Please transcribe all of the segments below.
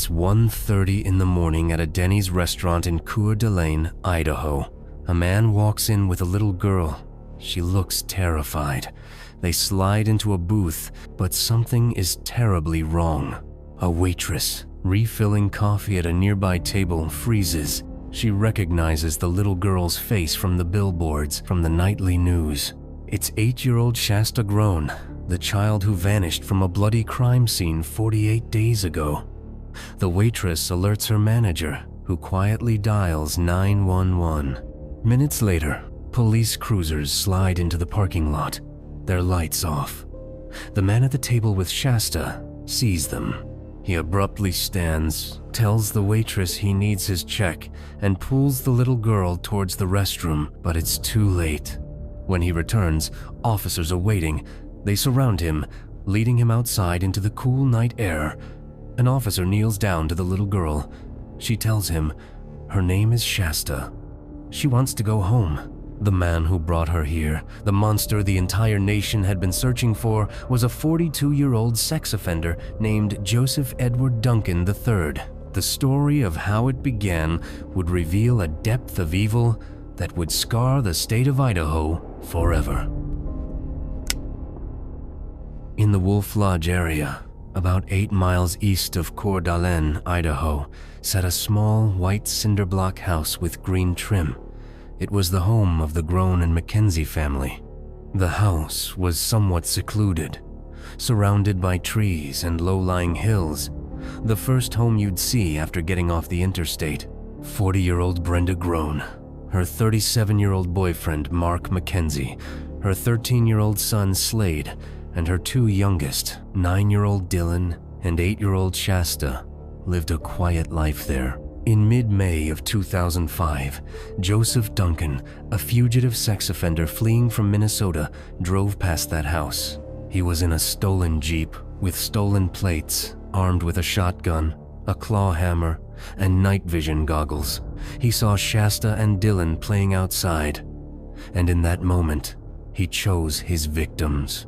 It's 1:30 in the morning at a Denny's restaurant in Coeur d'Alene, Idaho. A man walks in with a little girl. She looks terrified. They slide into a booth, but something is terribly wrong. A waitress, refilling coffee at a nearby table, freezes. She recognizes the little girl's face from the billboards from the nightly news. It's 8-year-old Shasta Groen, the child who vanished from a bloody crime scene 48 days ago. The waitress alerts her manager, who quietly dials 911. Minutes later, police cruisers slide into the parking lot, their lights off. The man at the table with Shasta sees them. He abruptly stands, tells the waitress he needs his check, and pulls the little girl towards the restroom, but it's too late. When he returns, officers are waiting. They surround him, leading him outside into the cool night air. An officer kneels down to the little girl. She tells him her name is Shasta. She wants to go home. The man who brought her here, the monster the entire nation had been searching for, was a 42-year-old sex offender named Joseph Edward Duncan III. The story of how it began would reveal a depth of evil that would scar the state of Idaho forever. In the Wolf Lodge area, about 8 miles east of Coeur d'Alene, Idaho, sat a small white cinder block house with green trim. It was the home of the Groen and Mackenzie family. The house was somewhat secluded, surrounded by trees and low-lying hills. The first home you'd see after getting off the interstate. 40-year-old Brenda Groen, her 37-year-old boyfriend Mark Mackenzie, her 13-year-old son Slade, and her 2 youngest, 9-year-old Dylan and 8-year-old Shasta, lived a quiet life there. In mid-May of 2005, Joseph Duncan, a fugitive sex offender fleeing from Minnesota, drove past that house. He was in a stolen Jeep with stolen plates, armed with a shotgun, a claw hammer, and night vision goggles. He saw Shasta and Dylan playing outside, and in that moment, he chose his victims.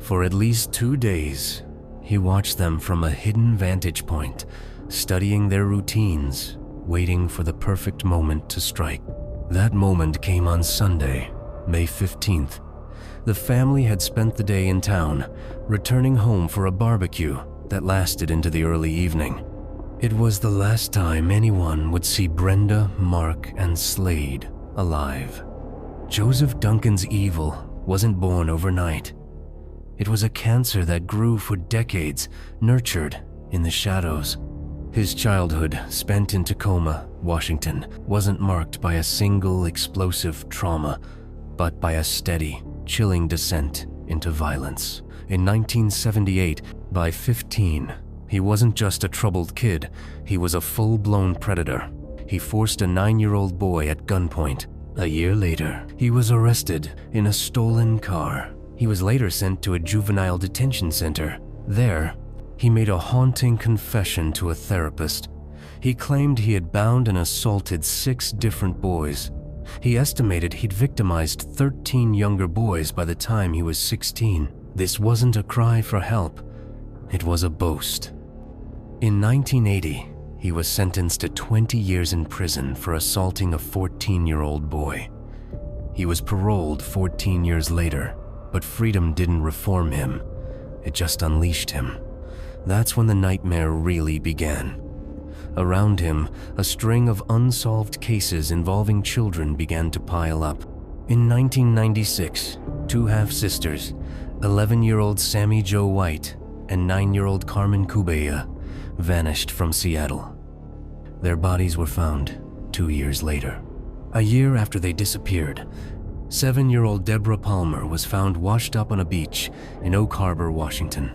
For at least 2 days, he watched them from a hidden vantage point, studying their routines, waiting for the perfect moment to strike. That moment came on Sunday, May 15th. The family had spent the day in town, returning home for a barbecue that lasted into the early evening. It was the last time anyone would see Brenda, Mark, and Slade alive. Joseph Duncan's evil wasn't born overnight. It was a cancer that grew for decades, nurtured in the shadows. His childhood, spent in Tacoma, Washington, wasn't marked by a single explosive trauma, but by a steady, chilling descent into violence. In 1978, by 15, he wasn't just a troubled kid, he was a full-blown predator. He forced a 9-year-old boy at gunpoint. A year later, he was arrested in a stolen car. He was later sent to a juvenile detention center. There, he made a haunting confession to a therapist. He claimed he had bound and assaulted 6 different boys. He estimated he'd victimized 13 younger boys by the time he was 16. This wasn't a cry for help. It was a boast. In 1980, he was sentenced to 20 years in prison for assaulting a 14-year-old boy. He was paroled 14 years later, but freedom didn't reform him. It just unleashed him. That's when the nightmare really began. Around him, a string of unsolved cases involving children began to pile up. In 1996, 2 half-sisters, 11-year-old Sammy Jo White and 9-year-old Carmen Cubella, vanished from Seattle. Their bodies were found 2 years later. A year after they disappeared, 7-year-old Deborah Palmer was found washed up on a beach in Oak Harbor, Washington.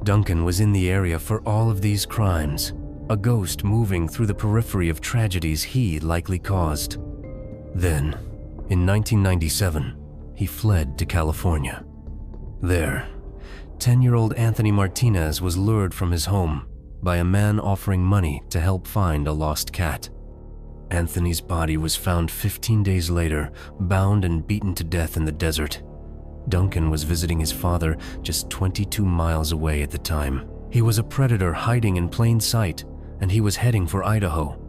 Duncan was in the area for all of these crimes, a ghost moving through the periphery of tragedies he likely caused. Then, in 1997, he fled to California. There, 10-year-old Anthony Martinez was lured from his home by a man offering money to help find a lost cat. Anthony's body was found 15 days later, bound and beaten to death in the desert. Duncan was visiting his father just 22 miles away at the time. He was a predator hiding in plain sight, and he was heading for Idaho.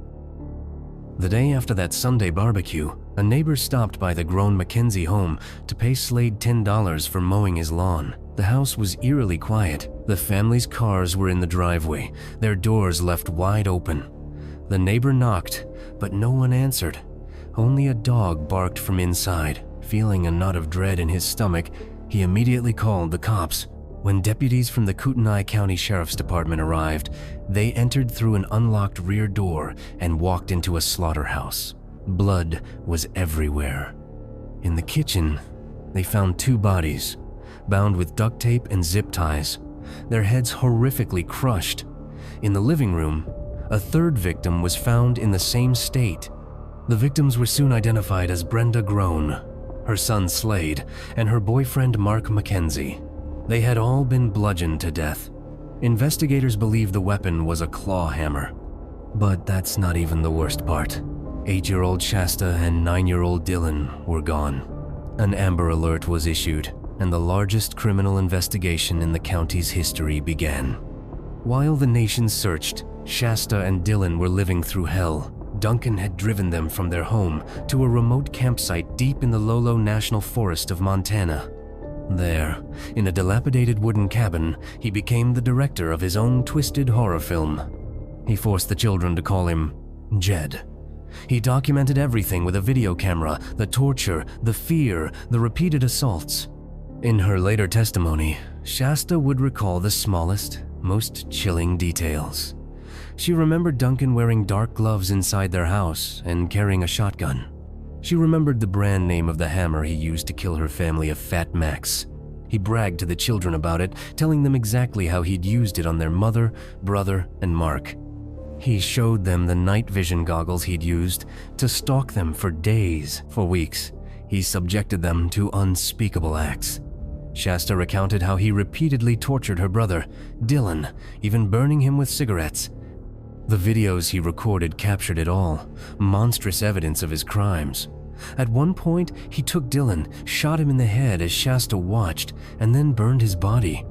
The day after that Sunday barbecue, a neighbor stopped by the grown Mackenzie home to pay Slade $10 for mowing his lawn. The house was eerily quiet. The family's cars were in the driveway, their doors left wide open. The neighbor knocked, but no one answered. Only a dog barked from inside. Feeling a knot of dread in his stomach, he immediately called the cops. When deputies from the Kootenai County Sheriff's Department arrived, they entered through an unlocked rear door and walked into a slaughterhouse. Blood was everywhere. In the kitchen, they found 2 bodies, bound with duct tape and zip ties, their heads horrifically crushed. In the living room, a 3rd victim was found in the same state. The victims were soon identified as Brenda Groan, her son Slade, and her boyfriend Mark Mackenzie. They had all been bludgeoned to death. Investigators believe the weapon was a claw hammer. But that's not even the worst part. 8-year-old Shasta and 9-year-old Dylan were gone. An Amber Alert was issued, and the largest criminal investigation in the county's history began. While the nation searched, Shasta and Dylan were living through hell. Duncan had driven them from their home to a remote campsite deep in the Lolo National Forest of Montana. There, in a dilapidated wooden cabin, he became the director of his own twisted horror film. He forced the children to call him Jed. He documented everything with a video camera, the torture, the fear, the repeated assaults. In her later testimony, Shasta would recall the smallest, most chilling details. She remembered Duncan wearing dark gloves inside their house and carrying a shotgun. She remembered the brand name of the hammer he used to kill her family of Fat Max. He bragged to the children about it, telling them exactly how he'd used it on their mother, brother, and Mark. He showed them the night vision goggles he'd used to stalk them for days, for weeks. He subjected them to unspeakable acts. Shasta recounted how he repeatedly tortured her brother, Dylan, even burning him with cigarettes. The videos he recorded captured it all, monstrous evidence of his crimes. At one point, he took Dylan, shot him in the head as Shasta watched, and then burned his body.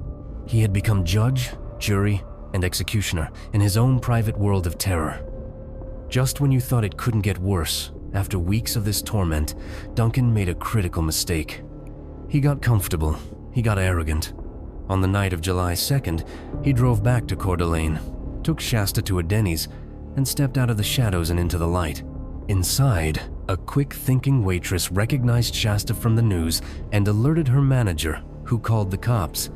He had become judge, jury, and executioner in his own private world of terror. Just when you thought it couldn't get worse, after weeks of this torment, Duncan made a critical mistake. He got comfortable. He got arrogant. On the night of July 2nd, he drove back to Coeur d'Alene, took Shasta to a Denny's, and stepped out of the shadows and into the light. Inside, a quick-thinking waitress recognized Shasta from the news and alerted her manager, who called the cops.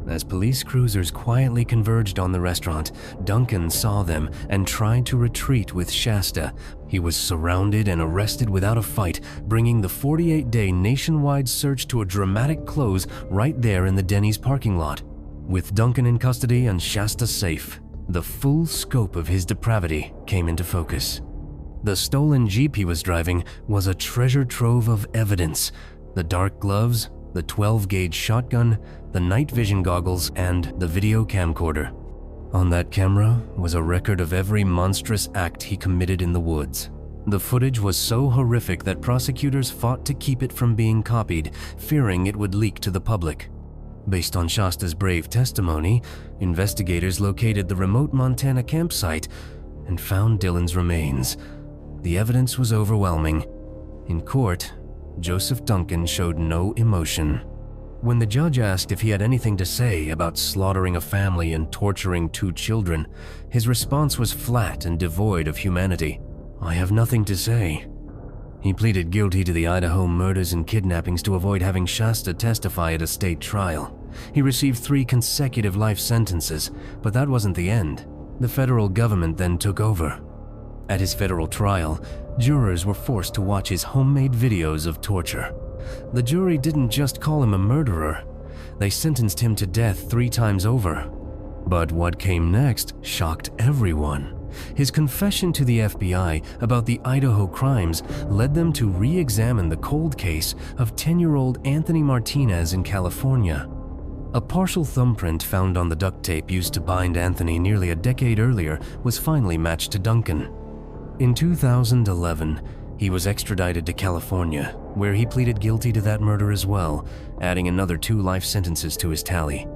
As police cruisers quietly converged on the restaurant, Duncan saw them and tried to retreat with Shasta. He was surrounded and arrested without a fight, bringing the 48-day nationwide search to a dramatic close right there in the Denny's parking lot. With Duncan in custody and Shasta safe, the full scope of his depravity came into focus. The stolen Jeep he was driving was a treasure trove of evidence: the dark gloves, the 12-gauge shotgun, the night vision goggles, and the video camcorder. On that camera was a record of every monstrous act he committed in the woods. The footage was so horrific that prosecutors fought to keep it from being copied, fearing it would leak to the public. Based on Shasta's brave testimony, investigators located the remote Montana campsite and found Dylan's remains. The evidence was overwhelming. In court, Joseph Duncan showed no emotion. When the judge asked if he had anything to say about slaughtering a family and torturing 2 children, his response was flat and devoid of humanity. "I have nothing to say." He pleaded guilty to the Idaho murders and kidnappings to avoid having Shasta testify at a state trial. He received 3 consecutive life sentences, but that wasn't the end. The federal government then took over. At his federal trial, jurors were forced to watch his homemade videos of torture. The jury didn't just call him a murderer, they sentenced him to death 3 times over. But what came next shocked everyone. His confession to the FBI about the Idaho crimes led them to re-examine the cold case of 10-year-old Anthony Martinez in California. A partial thumbprint found on the duct tape used to bind Anthony nearly a decade earlier was finally matched to Duncan. In 2011, he was extradited to California, where he pleaded guilty to that murder as well, adding another 2 life sentences to his tally.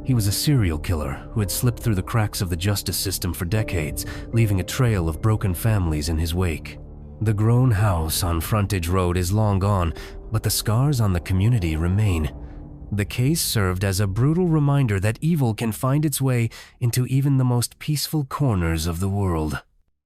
He was a serial killer who had slipped through the cracks of the justice system for decades, leaving a trail of broken families in his wake. The grown house on Frontage Road is long gone, but the scars on the community remain. The case served as a brutal reminder that evil can find its way into even the most peaceful corners of the world.